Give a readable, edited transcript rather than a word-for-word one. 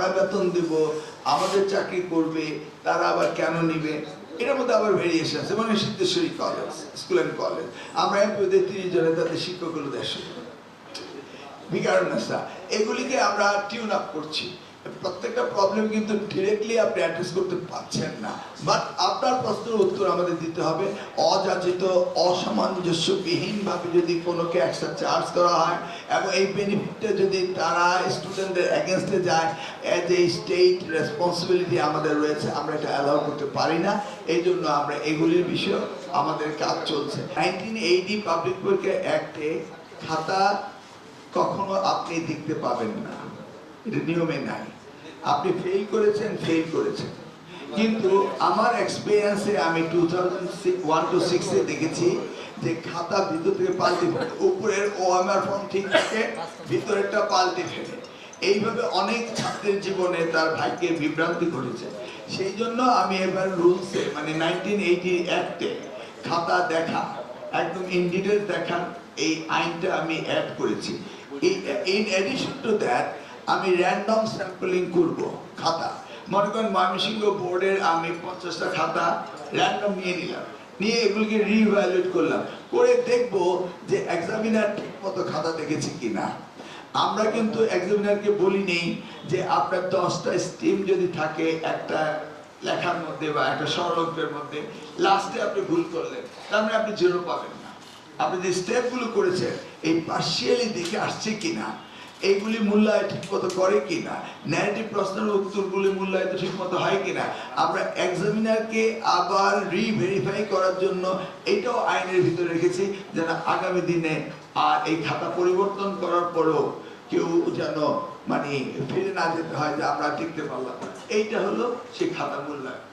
আমরা বেতন দেব, আমাদের চাকরি করবে, তারা আবার কেন নিবে? এটার মধ্যে আবার ভেরিয়েশন আছে। মানে Siddheshwari college, school and college, আমরা এমপিওদের 30 জনে, তাদের শিক্ষক হলো 150 জন। বিকারণাসা, এগুলিকে আমরা টিউন আপ করছি। প্রত্যেকটা প্রবলেম কিন্তু ডিরেক্টলি আপনি অ্যাড্রেস করতে পারছেন না, বাট আপনার প্রশ্নের উত্তর আমাদের দিতে হবে। অযাচিত অসামঞ্জস্যবিহীনভাবে যদি কোনোকে এক্সট্রা চার্জ করা হয় এবং এই বেনিফিটটা যদি তারা স্টুডেন্টদের এগেনস্টে যায়, অ্যাজ এ স্টেট রেসপন্সিবিলিটি আমাদের রয়েছে, আমরা এটা অ্যালাউ করতে পারি না। এই জন্য আমরা এগুলির বিষয়ে আমাদের কাজ চলছে। 1980 পাবলিক ওয়ার্কের অ্যাক্টে খাতা কখনো আপনি দেখতে পাবেন না, এটা নিয়মে নাই। আপনি ফেল করেছেন, কিন্তু আমার এক্সপিরিয়েন্সে আমি 2001-06 দেখেছি যে খাতা ভিতর থেকে পাল্টে ফেলে, উপরের ওএমআর ফর্ম ঠিক থাকে, ভিতরেরটা পাল্টে ফেলে। এইভাবে অনেক ছাত্রের জীবনে তার ভাগ্যের বিভ্রান্তি ঘটেছে। সেই জন্য আমি এবার রুলসে, মানে 1980 অ্যাক্টে খাতা দেখা, একদম ইন ডিটেলস দেখা, এই আইনটা আমি অ্যাড করেছি। ইন এডিশন টু দ্যাট, আমি র্যান্ডম স্যাম্পলিং করব খাতা। মনে করেন ময়মনসিংহ বোর্ডের আমি 50টা খাতা র্যান্ডম নিয়ে নিলাম, নিয়ে এগুলিকে রিভ্যালুয়েট করলাম, করে দেখব যে এক্সামিনার ঠিক মতো খাতা দেখেছে কিনা। আমরা কিন্তু এক্সামিনারকে বলি নেই যে আপনার 10টা স্ট্রিম যদি থাকে একটা লেখার মধ্যে বা একটা স্বরলিপির মধ্যে, লাস্টে আপনি ভুল করলেন, তার মানে আপনি 0 পাবেন না। আপনি যে স্টেপগুলো করেছেন এই পার্শিয়ালি দেখে আসছে কিনা, এইগুলি মূল্যায়ন ঠিক মতো করে কিনা, ন্যারেটিভ প্রশ্নের উত্তরগুলি মূল্যায়িত ঠিক মতো হয় কিনা, আমরা এক্সামিনারকে আবার রিভেরিফাই করার জন্য এটাও আইনের ভিতরে রেখেছি, যেন আগামী দিনে আর এই খাতা পরিবর্তন করার পরেও কেউ যেন মানে ফিরে না যেতে হয় যে আমরা টিকতে পারলাম না। এইটা হলো সেই খাতা মূল্যায়ন।